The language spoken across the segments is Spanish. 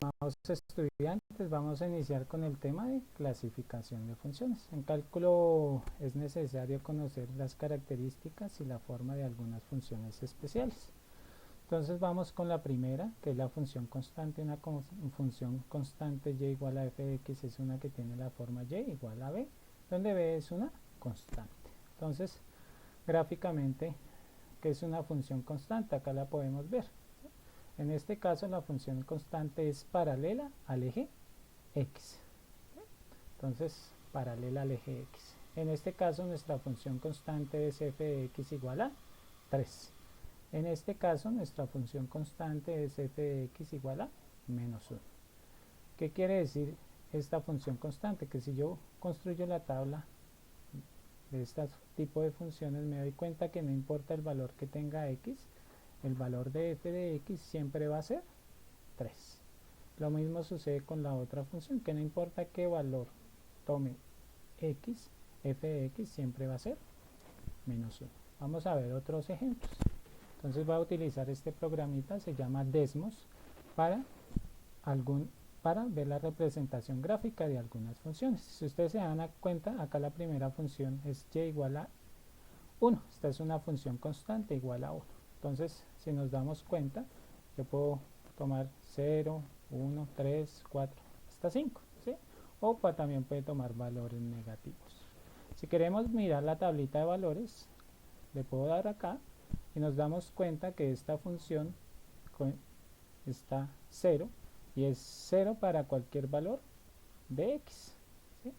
Estimados estudiantes, vamos a iniciar con el tema de clasificación de funciones. En cálculo es necesario conocer las características y la forma de algunas funciones especiales. Entonces vamos con la primera, que es la función constante. Una función constante y igual a f de x es una que tiene la forma y igual a b, donde b es una constante. Entonces, gráficamente, ¿qué es una función constante? Acá la podemos ver. En este caso la función constante es paralela al eje x. Entonces, paralela al eje x. En este caso nuestra función constante es f de x igual a 3. En este caso nuestra función constante es f de x igual a menos 1. ¿Qué quiere decir esta función constante? Que si yo construyo la tabla de este tipo de funciones me doy cuenta que no importa el valor que tenga x, el valor de f de x siempre va a ser 3. Lo mismo sucede con la otra función, que no importa qué valor tome x, f de x siempre va a ser menos 1. Vamos a ver otros ejemplos. Entonces voy a utilizar este programita, se llama Desmos, para ver la representación gráfica de algunas funciones. Si ustedes se dan cuenta, acá la primera función es y igual a 1. Esta es una función constante igual a 1. Entonces, si nos damos cuenta, yo puedo tomar 0, 1, 3, 4, hasta 5, ¿sí? O también puede tomar valores negativos. Si queremos mirar la tablita de valores, le puedo dar acá y nos damos cuenta que esta función está 0 y es 0 para cualquier valor de x, ¿sí?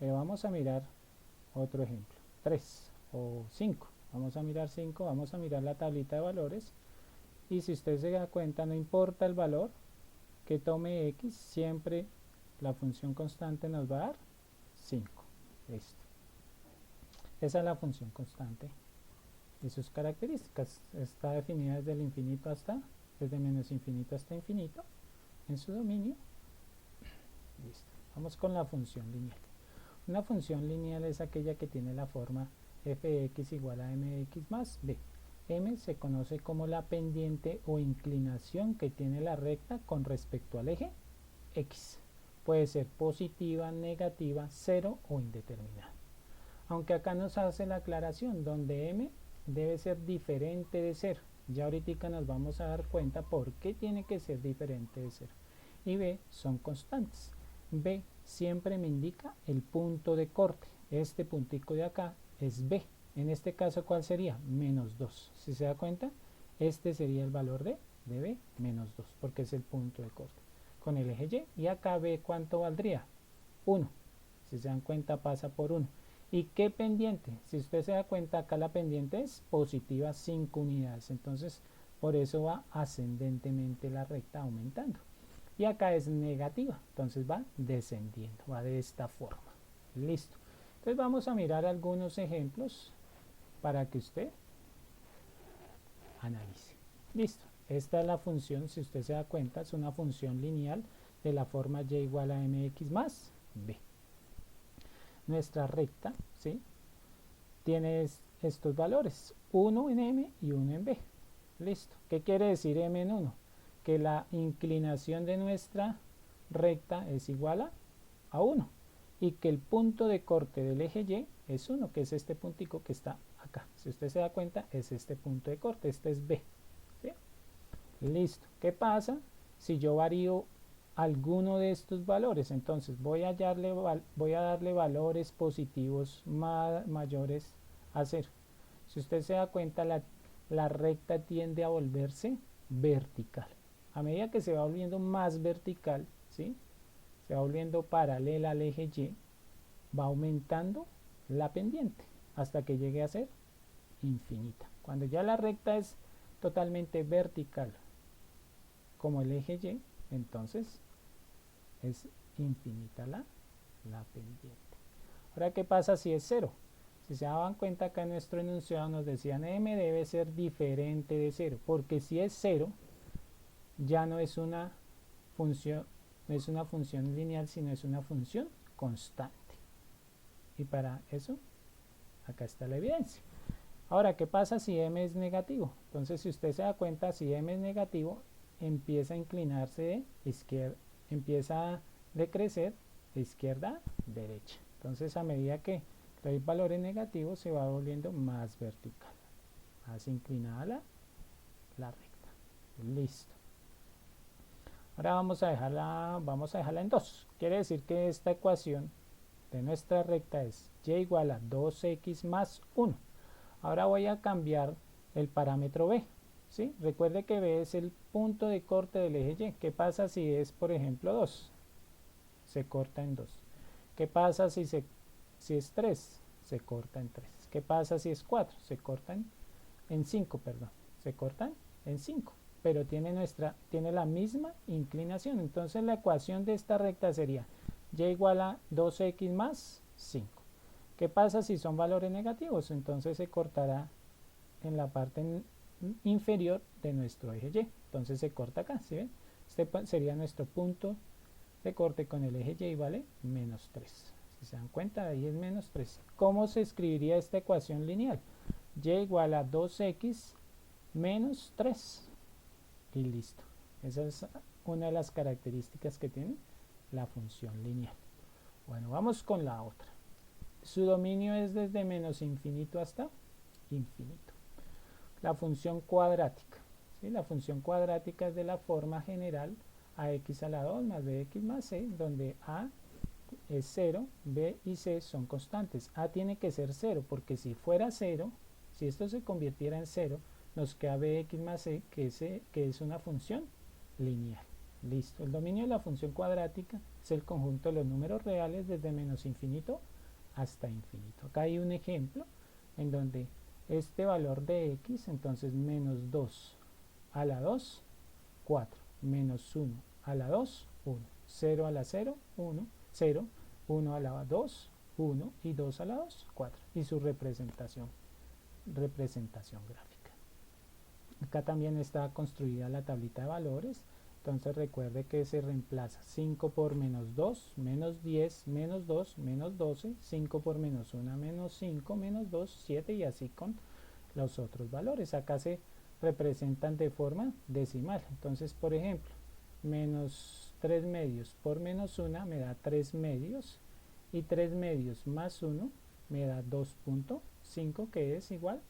Pero vamos a mirar otro ejemplo, 3 o 5. Vamos a mirar 5, vamos a mirar la tablita de valores y si usted se da cuenta, no importa el valor que tome x, siempre la función constante nos va a dar 5. Listo. Esa es la función constante y sus características. Está definida desde el infinito desde menos infinito hasta infinito en su dominio. Listo. Vamos con la función lineal. Una función lineal es aquella que tiene la forma f de x igual a m de x más b. M se conoce como la pendiente o inclinación que tiene la recta con respecto al eje x. Puede ser positiva, negativa, cero o indeterminada. Aunque acá nos hace la aclaración, donde m debe ser diferente de 0. Ya ahorita nos vamos a dar cuenta por qué tiene que ser diferente de 0. Y b son constantes. B siempre me indica el punto de corte. Este puntico de acá es B. En este caso, ¿cuál sería? Menos 2. Si se da cuenta, este sería el valor de B, menos 2, porque es el punto de corte. Con el eje Y, y acá B, ¿cuánto valdría? 1. Si se dan cuenta, pasa por 1. ¿Y qué pendiente? Si usted se da cuenta, acá la pendiente es positiva 5 unidades. Entonces, por eso va ascendentemente la recta aumentando. Y acá es negativa, entonces va descendiendo, va de esta forma. Listo. Entonces vamos a mirar algunos ejemplos para que usted analice. Listo. Esta es la función, si usted se da cuenta, es una función lineal de la forma y igual a mx más b. Nuestra recta, ¿sí?, tiene estos valores, 1 en m y 1 en b. Listo. ¿Qué quiere decir m en 1? Que la inclinación de nuestra recta es igual a 1 y que el punto de corte del eje Y es 1, que es este puntico que está acá. Si usted se da cuenta, es este punto de corte, este es B, ¿sí? Listo. ¿Qué pasa si yo varío alguno de estos valores? Entonces voy a darle valores positivos mayores a 0. Si usted se da cuenta, la recta tiende a volverse vertical. A medida que se va volviendo más vertical, ¿sí?, se va volviendo paralela al eje Y, va aumentando la pendiente hasta que llegue a ser infinita. Cuando ya la recta es totalmente vertical como el eje Y, entonces es infinita la pendiente. Ahora, ¿qué pasa si es 0? Si se daban cuenta, acá en nuestro enunciado nos decían m debe ser diferente de 0, porque si es 0 ya no es una función lineal, sino es una función constante. Y para eso, acá está la evidencia. Ahora, ¿qué pasa si m es negativo? Entonces, si usted se da cuenta, si m es negativo, empieza a inclinarse de izquierda, empieza a decrecer de izquierda a derecha. Entonces a medida que doy valores negativos se va volviendo más vertical, más inclinada la recta. Listo. Ahora vamos a dejarla en 2. Quiere decir que esta ecuación de nuestra recta es y igual a 2x más 1. Ahora voy a cambiar el parámetro b. ¿Sí? Recuerde que b es el punto de corte del eje y. ¿Qué pasa si es, por ejemplo, 2? Se corta en 2. ¿Qué pasa si es 3? Se corta en 3. ¿Qué pasa si es 4? Se corta en 5, perdón. Se cortan en 5. Pero tiene la misma inclinación. Entonces la ecuación de esta recta sería y igual a 2x más 5. ¿Qué pasa si son valores negativos? Entonces se cortará en la parte inferior de nuestro eje y. Entonces se corta acá, ¿sí ven? Este sería nuestro punto de corte con el eje y, vale menos 3. Si se dan cuenta, ahí es menos 3. ¿Cómo se escribiría esta ecuación lineal? Y igual a 2x menos 3. Y listo. Esa es una de las características que tiene la función lineal. Bueno, vamos con la otra. Su dominio es desde menos infinito hasta infinito. La función cuadrática. ¿Sí? La función cuadrática es de la forma general ax a la 2 más bx más c, donde a es 0, b y c son constantes. A tiene que ser 0, porque si fuera 0, si esto se convirtiera en 0, nos queda bx más c, que es una función lineal. Listo. El dominio de la función cuadrática es el conjunto de los números reales desde menos infinito hasta infinito. Acá hay un ejemplo en donde este valor de x, entonces menos 2 a la 2, 4, menos 1 a la 2, 1, 0 a la 0, 1, 0, 1 a la 2, 1 y 2 a la 2, 4. Y su representación gráfica. Acá también está construida la tablita de valores. Entonces recuerde que se reemplaza 5 por menos 2, menos 10, menos 2, menos 12, 5 por menos 1, menos 5, menos 2, 7 y así con los otros valores. Acá se representan de forma decimal. Entonces, por ejemplo, menos 3 medios por menos 1 me da 3 medios y 3 medios más 1 me da 2.5, que es igual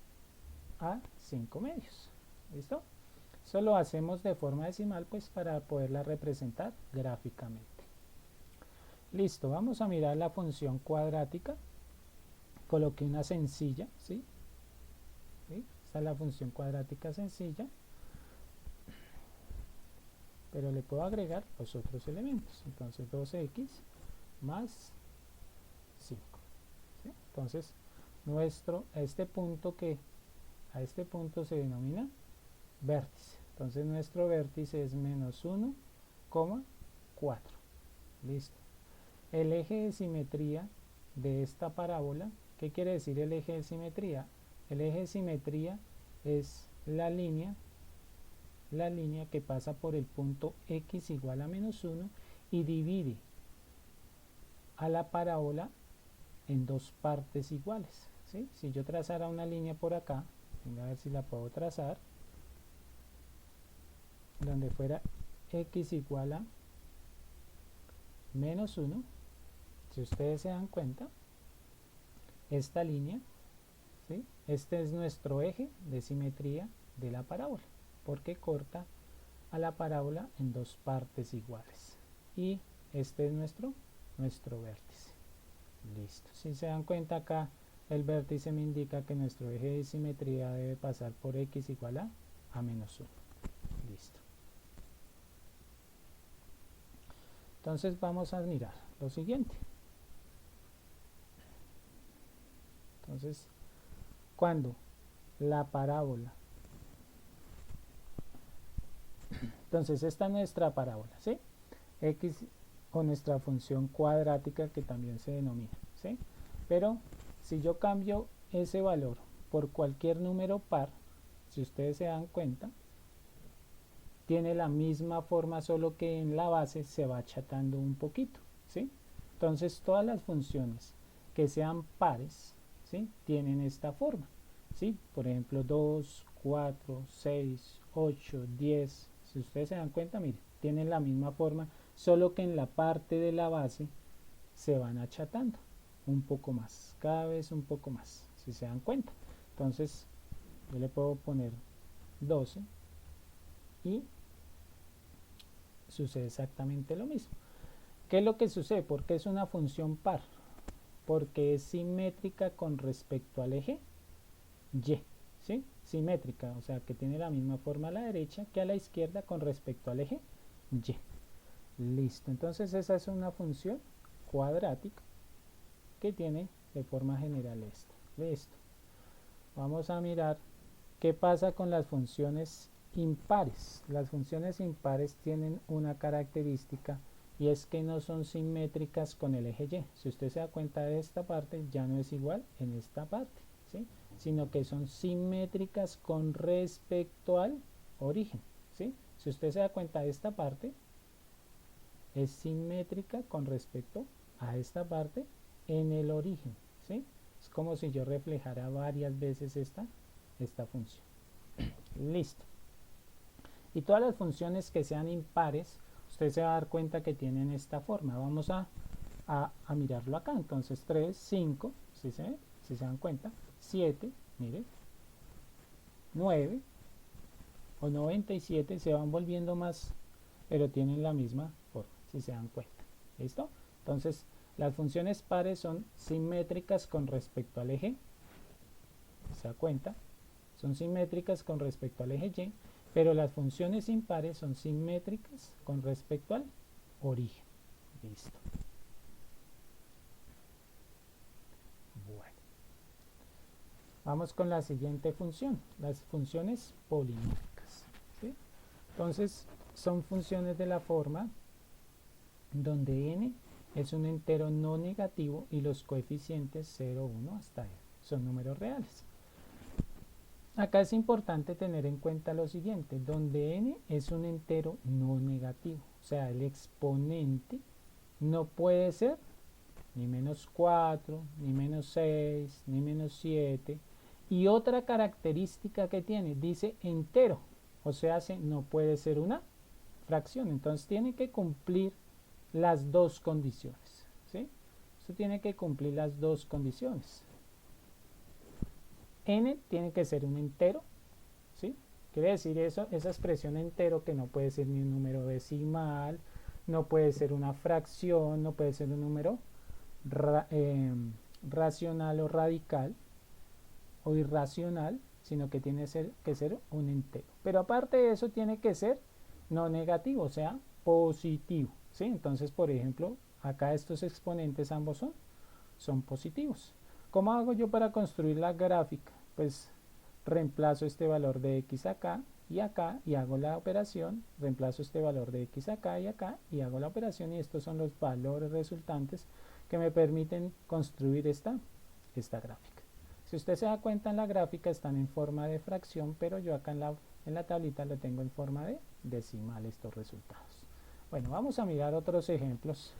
a 5 medios. ¿Listo? Eso lo hacemos de forma decimal pues para poderla representar gráficamente. Listo, vamos a mirar la función cuadrática. Coloqué una sencilla, ¿sí? Esta es la función cuadrática sencilla, pero le puedo agregar los otros elementos. Entonces 2x más 5. ¿Sí? Entonces a este punto se denomina vértice. Entonces nuestro vértice es menos 1,4. Listo. El eje de simetría de esta parábola, ¿qué quiere decir el eje de simetría? El eje de simetría es la línea que pasa por el punto x igual a menos 1 y divide a la parábola en dos partes iguales. ¿Sí? Si yo trazara una línea por acá, a ver si la puedo trazar, donde fuera x igual a menos 1, si ustedes se dan cuenta, esta línea, ¿sí? Este es nuestro eje de simetría de la parábola, porque corta a la parábola en dos partes iguales. Y este es nuestro vértice. Listo. Si se dan cuenta acá, el vértice me indica que nuestro eje de simetría debe pasar por x igual a menos 1. Listo. Entonces vamos a mirar lo siguiente. Entonces, cuando la parábola, entonces esta es nuestra parábola, ¿sí? X con nuestra función cuadrática que también se denomina, ¿sí? Pero si yo cambio ese valor por cualquier número par, si ustedes se dan cuenta, tiene la misma forma, solo que en la base se va achatando un poquito, ¿sí? Entonces todas las funciones que sean pares, ¿sí? Tienen esta forma, ¿sí? Por ejemplo 2, 4, 6, 8, 10, Si ustedes se dan cuenta, miren, tienen la misma forma, solo que en la parte de la base se van achatando un poco más, cada vez un poco más, si se dan cuenta. Entonces yo le puedo poner 12 y sucede exactamente lo mismo. ¿Qué es lo que sucede? Porque es una función par, porque es simétrica con respecto al eje y, ¿sí? Simétrica, o sea que tiene la misma forma a la derecha que a la izquierda con respecto al eje y. Listo, entonces esa es una función cuadrática que tiene de forma general esto. Listo. Vamos a mirar qué pasa con las funciones impares. Las funciones impares tienen una característica y es que no son simétricas con el eje y. Si usted se da cuenta de esta parte, ya no es igual en esta parte, ¿sí? Sino que son simétricas con respecto al origen, ¿sí? Si usted se da cuenta de esta parte, es simétrica con respecto a esta parte en el origen, ¿sí? Es como si yo reflejara varias veces esta función. Listo. Y todas las funciones que sean impares, usted se va a dar cuenta que tienen esta forma. Vamos a mirarlo acá. Entonces 3, 5, si se dan cuenta, 7, mire, 9 o 97 se van volviendo más, pero tienen la misma forma, si se dan cuenta. ¿Listo? Entonces las funciones pares son simétricas con respecto al eje, se da cuenta, son simétricas con respecto al eje y, pero las funciones impares son simétricas con respecto al origen. Listo. Bueno, vamos con la siguiente función, las funciones polinómicas, ¿sí? Entonces son funciones de la forma donde n es un entero no negativo y los coeficientes 0, 1 hasta n son números reales. Acá es importante tener en cuenta lo siguiente, donde n es un entero no negativo, o sea, el exponente no puede ser ni menos 4, ni menos 6, ni menos 7. Y otra característica que tiene, dice entero, o sea, no puede ser una fracción, entonces tiene que cumplir las dos condiciones, ¿sí? Esto tiene que cumplir las dos condiciones. N tiene que ser un entero, ¿sí? Quiere decir eso, esa expresión entero que no puede ser ni un número decimal, no puede ser una fracción, no puede ser un número racional o radical o irracional, sino que tiene que ser un entero. Pero aparte de eso tiene que ser no negativo, o sea, positivo, ¿sí? Entonces, por ejemplo, acá estos exponentes ambos son positivos. ¿Cómo hago yo para construir la gráfica? Pues reemplazo este valor de x acá y hago la operación, reemplazo este valor de x acá y hago la operación, y estos son los valores resultantes que me permiten construir esta gráfica. Si usted se da cuenta, en la gráfica están en forma de fracción, pero yo acá en la tablita lo tengo en forma de decimal estos resultados. Bueno, vamos a mirar otros ejemplos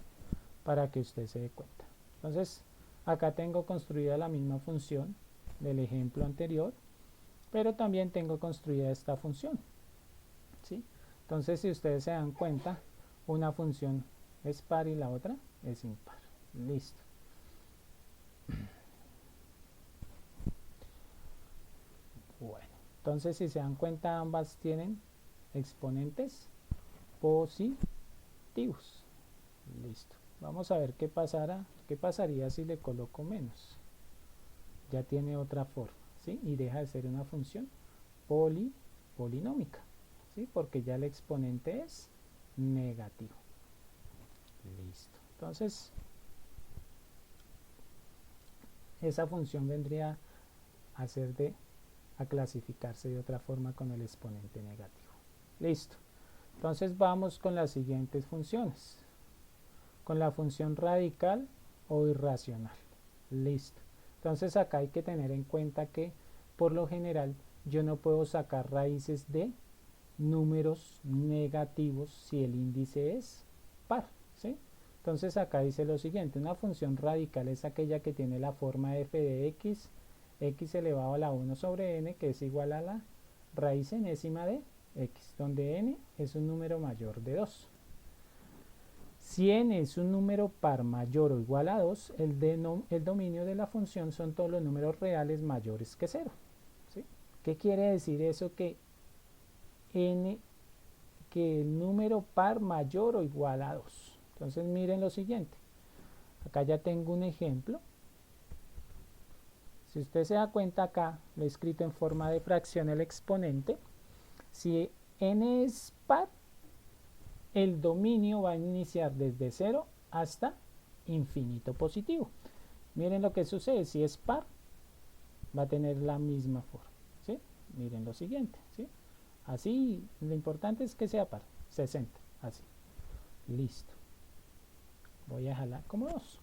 para que usted se dé cuenta. Entonces, acá tengo construida la misma función del ejemplo anterior, pero también tengo construida esta función, ¿sí? Entonces, si ustedes se dan cuenta, una función es par y la otra es impar. Listo. Bueno, entonces si se dan cuenta, ambas tienen exponentes positivos. Listo. Vamos a ver qué pasaría si le coloco menos. Ya tiene otra forma, ¿sí? Y deja de ser una función polinómica, ¿sí? Porque ya el exponente es negativo. Listo. Entonces, esa función vendría a clasificarse de otra forma con el exponente negativo. Listo. Entonces vamos con las siguientes funciones. Con la función radical o irracional. Listo. Entonces acá hay que tener en cuenta que por lo general yo no puedo sacar raíces de números negativos si el índice es par, ¿sí? Entonces acá dice lo siguiente, una función radical es aquella que tiene la forma f de x elevado a la 1 sobre n, que es igual a la raíz enésima de x, donde n es un número mayor de 2. Si n es un número par mayor o igual a 2, el dominio de la función son todos los números reales mayores que 0. ¿Sí? ¿Qué quiere decir eso? Que el número par mayor o igual a 2. Entonces miren lo siguiente. Acá ya tengo un ejemplo. Si usted se da cuenta, acá lo he escrito en forma de fracción el exponente. Si n es par, el dominio va a iniciar desde 0 hasta infinito positivo. Miren lo que sucede. Si es par, va a tener la misma forma. ¿Sí? Miren lo siguiente. ¿Sí? Así, lo importante es que sea par. 60. Así. Listo. Voy a jalar como 2.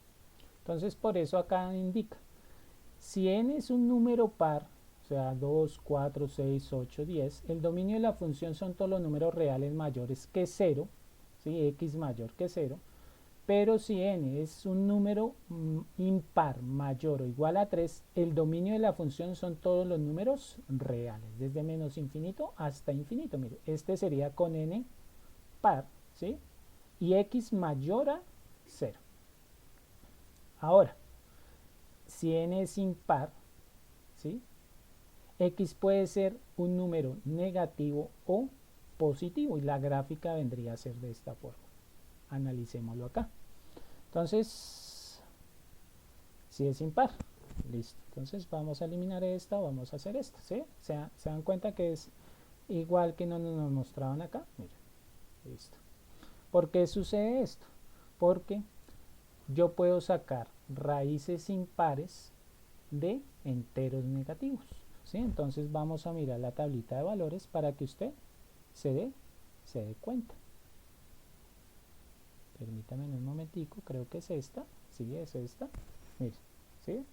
Entonces, por eso acá indica. Si n es un número par, o sea, 2, 4, 6, 8, 10, el dominio de la función son todos los números reales mayores que 0, ¿sí? X mayor que 0, pero si n es un número impar mayor o igual a 3, el dominio de la función son todos los números reales, desde menos infinito hasta infinito. Mire, este sería con n par, ¿sí? Y x mayor a 0. Ahora, si n es impar, ¿sí? X puede ser un número negativo o positivo y la gráfica vendría a ser de esta forma. Analicémoslo acá. Entonces, si es impar, listo. Entonces vamos a eliminar esta, vamos a hacer esta, ¿sí? Se dan cuenta que es igual que nos mostraban acá. Miren, listo. ¿Por qué sucede esto? Porque yo puedo sacar raíces impares de enteros negativos, ¿sí? Entonces vamos a mirar la tablita de valores para que usted se dé cuenta. Permítame un momentico, creo que es esta. Sí, es esta. Mire, ¿sí?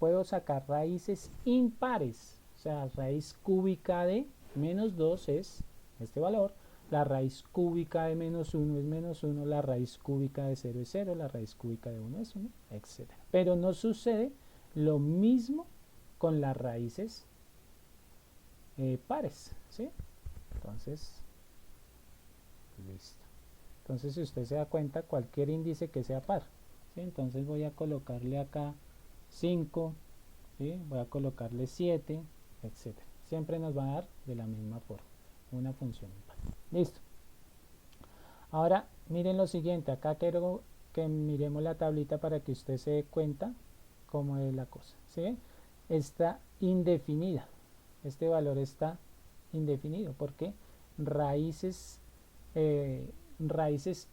Puedo sacar raíces impares, o sea, raíz cúbica de menos 2 es este valor, la raíz cúbica de menos 1 es menos 1, la raíz cúbica de 0 es 0, la raíz cúbica de 1 es 1, etc. Pero no sucede lo mismo con las raíces pares, ¿sí? Entonces, listo. Entonces, si usted se da cuenta, cualquier índice que sea par, ¿sí? Entonces voy a colocarle acá 5, ¿sí? Voy a colocarle 7, etc. Siempre nos va a dar de la misma forma, una función impar. Listo. Ahora, miren lo siguiente, acá quiero que miremos la tablita para que usted se dé cuenta cómo es la cosa, ¿sí? Está indefinida, este valor está indefinido porque raíces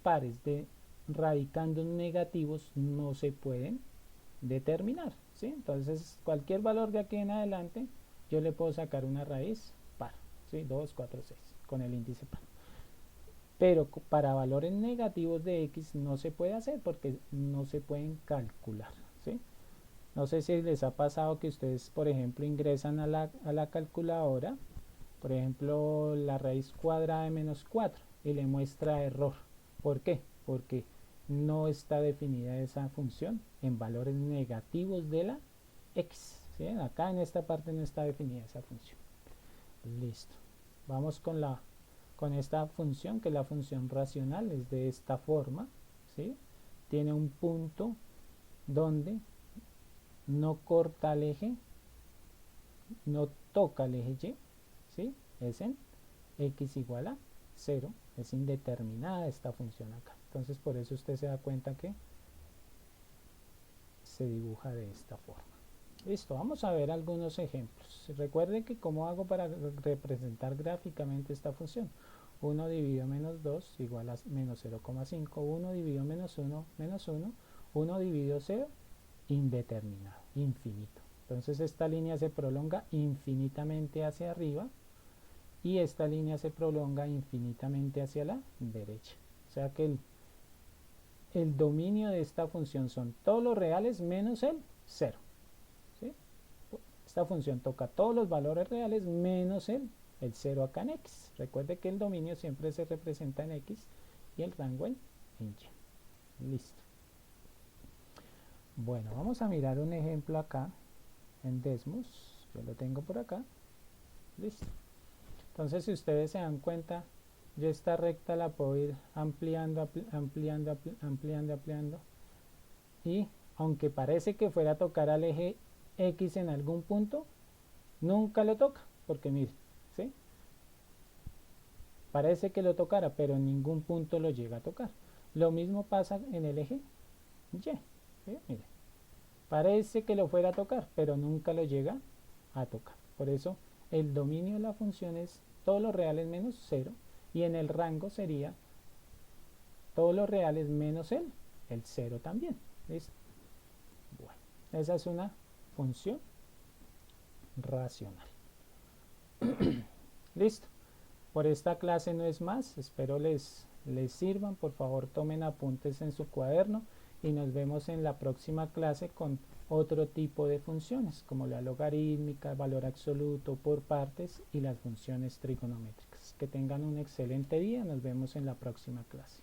pares de radicandos negativos no se pueden determinar, ¿sí? Entonces cualquier valor de aquí en adelante yo le puedo sacar una raíz par, ¿sí? 2, 4, 6 con el índice par. Pero para valores negativos de x no se puede hacer porque no se pueden calcular, ¿sí? No sé si les ha pasado que ustedes, por ejemplo, ingresan a la calculadora, por ejemplo, la raíz cuadrada de menos 4 y le muestra error. ¿Por qué? Porque no está definida esa función en valores negativos de la x, ¿sí? Acá en esta parte no está definida esa función. Listo. Vamos con esta función, que es la función racional, es de esta forma, ¿sí? Tiene un punto donde no corta el eje, no toca el eje y, ¿sí? Es en x igual a 0, es indeterminada esta función acá. Entonces por eso usted se da cuenta que se dibuja de esta forma. Listo, vamos a ver algunos ejemplos. Recuerde que cómo hago para representar gráficamente esta función. 1 dividido menos 2 igual a menos 0,5. 1 dividido menos 1, menos 1. 1 dividido 0, indeterminado, infinito. Entonces esta línea se prolonga infinitamente hacia arriba y esta línea se prolonga infinitamente hacia la derecha. O sea que el dominio de esta función son todos los reales menos el 0. ¿Sí? Esta función toca todos los valores reales menos el 0 acá en x. Recuerde que el dominio siempre se representa en x y el rango en y. Listo. Bueno, vamos a mirar un ejemplo acá en Desmos. Yo lo tengo por acá. Listo. Entonces, si ustedes se dan cuenta, yo esta recta la puedo ir ampliando, ampliando, ampliando, ampliando, y aunque parece que fuera a tocar al eje X en algún punto, nunca lo toca, porque mire, ¿sí? Parece que lo tocara, pero en ningún punto lo llega a tocar. Lo mismo pasa en el eje Y, ¿sí? Mire, parece que lo fuera a tocar, pero nunca lo llega a tocar. Por eso el dominio de la función es todos los reales menos 0, y en el rango sería todos los reales menos el 0 también. ¿Listo? Bueno, esa es una función racional. Listo. Por esta clase no es más. Espero les sirvan. Por favor, tomen apuntes en su cuaderno y nos vemos en la próxima clase con otro tipo de funciones, como la logarítmica, valor absoluto por partes y las funciones trigonométricas. Que tengan un excelente día. Nos vemos en la próxima clase.